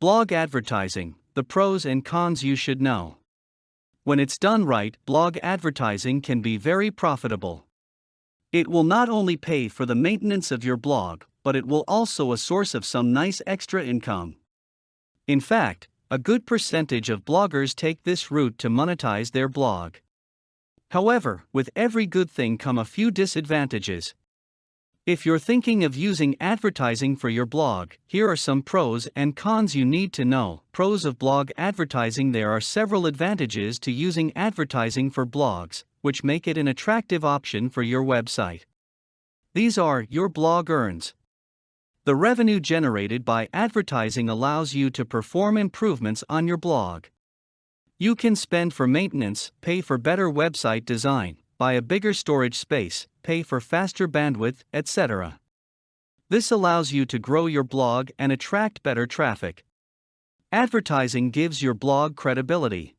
Blog advertising, the pros and cons you should know. When it's done right, blog advertising can be very profitable. It will not only pay for the maintenance of your blog, but it will also a source of some nice extra income. In fact, a good percentage of bloggers take this route to monetize their blog. However, with every good thing come a few disadvantages. If you're thinking of using advertising for your blog, here are some pros and cons you need to know. Pros of blog advertising. There are several advantages to using advertising for blogs, which make it an attractive option for your website. These are: your blog earns. The revenue generated by advertising allows you to perform improvements on your blog. You can spend for maintenance, pay for better website design, buy a bigger storage space, pay for faster bandwidth, etc. This allows you to grow your blog and attract better traffic. Advertising gives your blog credibility.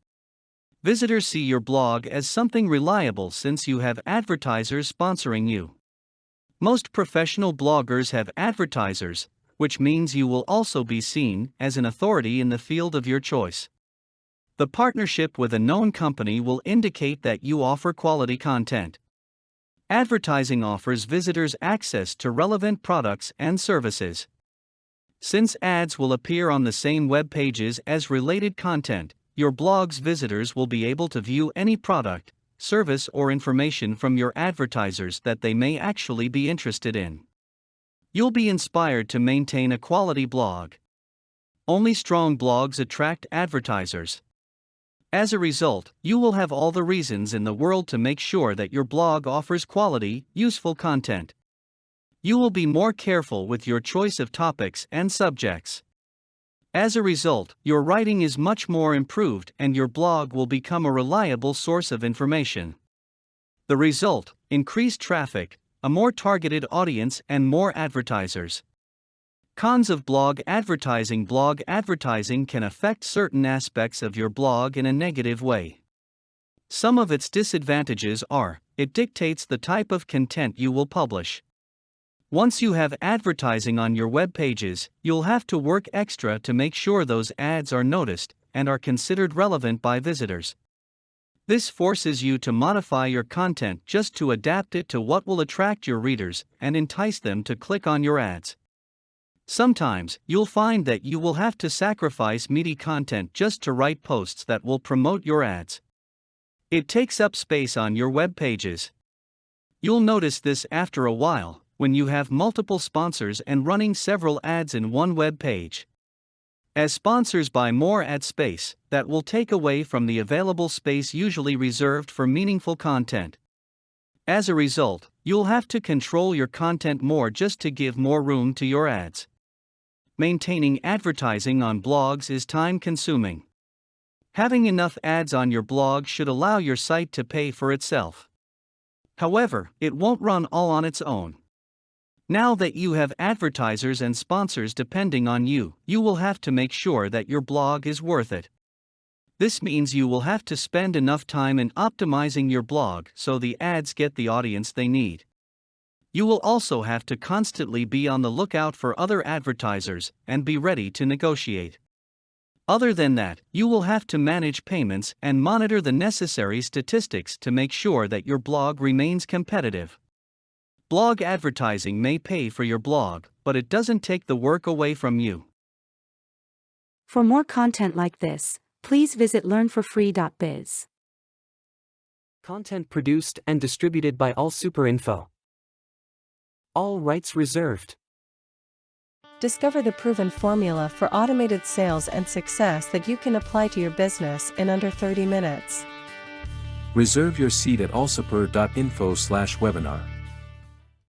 Visitors see your blog as something reliable since you have advertisers sponsoring you. Most professional bloggers have advertisers, which means you will also be seen as an authority in the field of your choice. The partnership with a known company will indicate that you offer quality content. Advertising offers visitors access to relevant products and services. Since ads will appear on the same web pages as related content, your blog's visitors will be able to view any product, service, or information from your advertisers that they may actually be interested in. You'll be inspired to maintain a quality blog. Only strong blogs attract advertisers. As a result, you will have all the reasons in the world to make sure that your blog offers quality, useful content. You will be more careful with your choice of topics and subjects. As a result, your writing is much more improved and your blog will become a reliable source of information. The result: increased traffic, a more targeted audience, and more advertisers. Cons of blog advertising. Blog advertising can affect certain aspects of your blog in a negative way. Some of its disadvantages are: it dictates the type of content you will publish. Once you have advertising on your web pages, you'll have to work extra to make sure those ads are noticed and are considered relevant by visitors. This forces you to modify your content just to adapt it to what will attract your readers and entice them to click on your ads. Sometimes, you'll find that you will have to sacrifice meaty content just to write posts that will promote your ads. It takes up space on your web pages. You'll notice this after a while, when you have multiple sponsors and running several ads in one web page. As sponsors buy more ad space, that will take away from the available space usually reserved for meaningful content. As a result, you'll have to control your content more just to give more room to your ads. Maintaining advertising on blogs is time-consuming. Having enough ads on your blog should allow your site to pay for itself. However, it won't run all on its own. Now that you have advertisers and sponsors depending on you, you will have to make sure that your blog is worth it. This means you will have to spend enough time in optimizing your blog so the ads get the audience they need. You will also have to constantly be on the lookout for other advertisers and be ready to negotiate. Other than that, you will have to manage payments and monitor the necessary statistics to make sure that your blog remains competitive. Blog advertising may pay for your blog, but it doesn't take the work away from you. For more content like this, please visit learnforfree.biz. Content produced and distributed by AllSuperInfo. All rights reserved. Discover the proven formula for automated sales and success that you can apply to your business in under 30 minutes. Reserve your seat at allsuper.info/webinar.